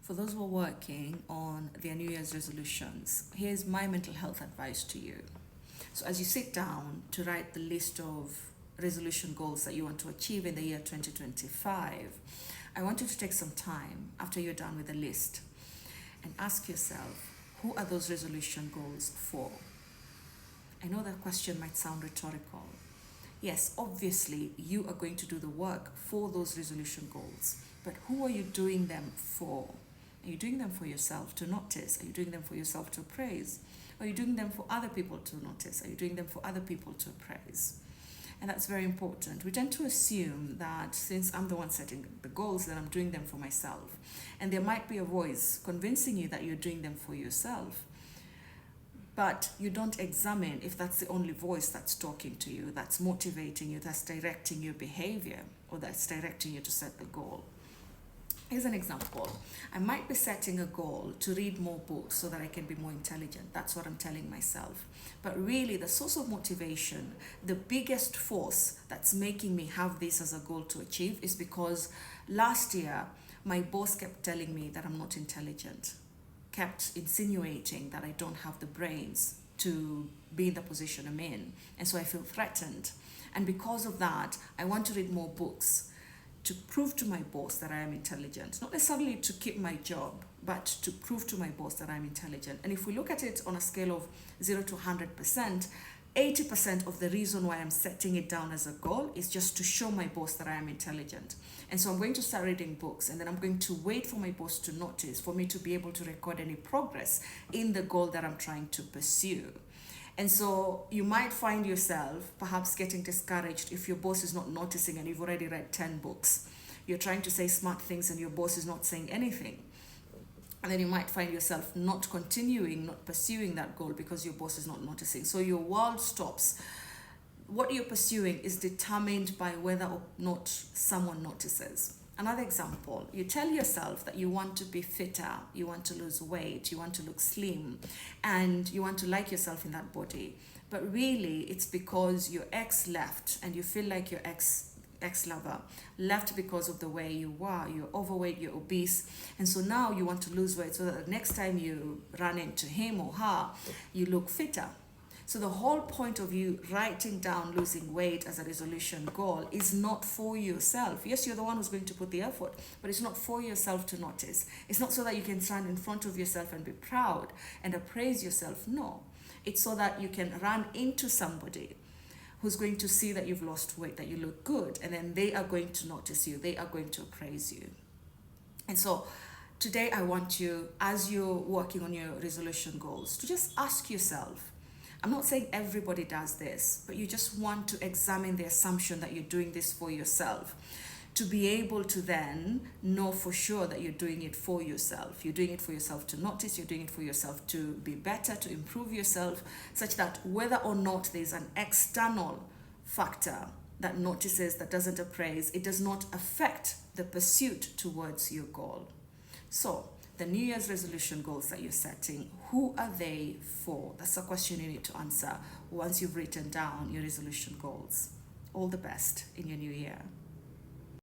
For those who are working on their New Year's resolutions, here's my mental health advice to you. So as you sit down to write the list of resolution goals that you want to achieve in the year 2025, I want you to take some time after you're done with the list and ask yourself, who are those resolution goals for? I know that question might sound rhetorical. Yes, obviously, you are going to do the work for those resolution goals, but who are you doing them for? Are you doing them for yourself to notice? Are you doing them for yourself to praise? Are you doing them for other people to notice? Are you doing them for other people to praise? And that's very important. We tend to assume that since I'm the one setting the goals, that I'm doing them for myself. And there might be a voice convincing you that you're doing them for yourself. But you don't examine if that's the only voice that's talking to you, that's motivating you, that's directing your behavior, or that's directing you to set the goal. Here's an example. I might be setting a goal to read more books so that I can be more intelligent. That's what I'm telling myself. But really, the source of motivation, the biggest force that's making me have this as a goal to achieve is because last year, my boss kept telling me that I'm not intelligent, kept insinuating that I don't have the brains to be in the position I'm in. And so I feel threatened. And because of that, I want to read more books to prove to my boss that I am intelligent. Not necessarily to keep my job, but to prove to my boss that I'm intelligent. And if we look at it on a scale of 0 to 100%, 80% of the reason why I'm setting it down as a goal is just to show my boss that I am intelligent. And so I'm going to start reading books, and then I'm going to wait for my boss to notice, for me to be able to record any progress in the goal that I'm trying to pursue. And so you might find yourself perhaps getting discouraged if your boss is not noticing and you've already read 10 books. You're trying to say smart things and your boss is not saying anything. And then you might find yourself not continuing, not pursuing that goal because your boss is not noticing. So your world stops. What you're pursuing is determined by whether or not someone notices. Another example, you tell yourself that you want to be fitter, you want to lose weight, you want to look slim, and you want to like yourself in that body. But really, it's because your ex left and you feel like your ex-lover left because of the way you were. You're overweight, you're obese, and so now you want to lose weight so that the next time you run into him or her, you look fitter. So the whole point of you writing down losing weight as a resolution goal is not for yourself. Yes, you're the one who's going to put the effort, but it's not for yourself to notice. It's not so that you can stand in front of yourself and be proud and appraise yourself. No, it's so that you can run into somebody who's going to see that you've lost weight, that you look good, and then they are going to notice you. They are going to appraise you. And so today I want you, as you're working on your resolution goals, to just ask yourself, I'm not saying everybody does this, but you just want to examine the assumption that you're doing this for yourself, to be able to then know for sure that you're doing it for yourself. You're doing it for yourself to notice, you're doing it for yourself to be better, to improve yourself, such that whether or not there's an external factor that notices, that doesn't appraise, it does not affect the pursuit towards your goal. So, the New Year's resolution goals that you're setting, who are they for? That's a question you need to answer once you've written down your resolution goals. All the best in your new year.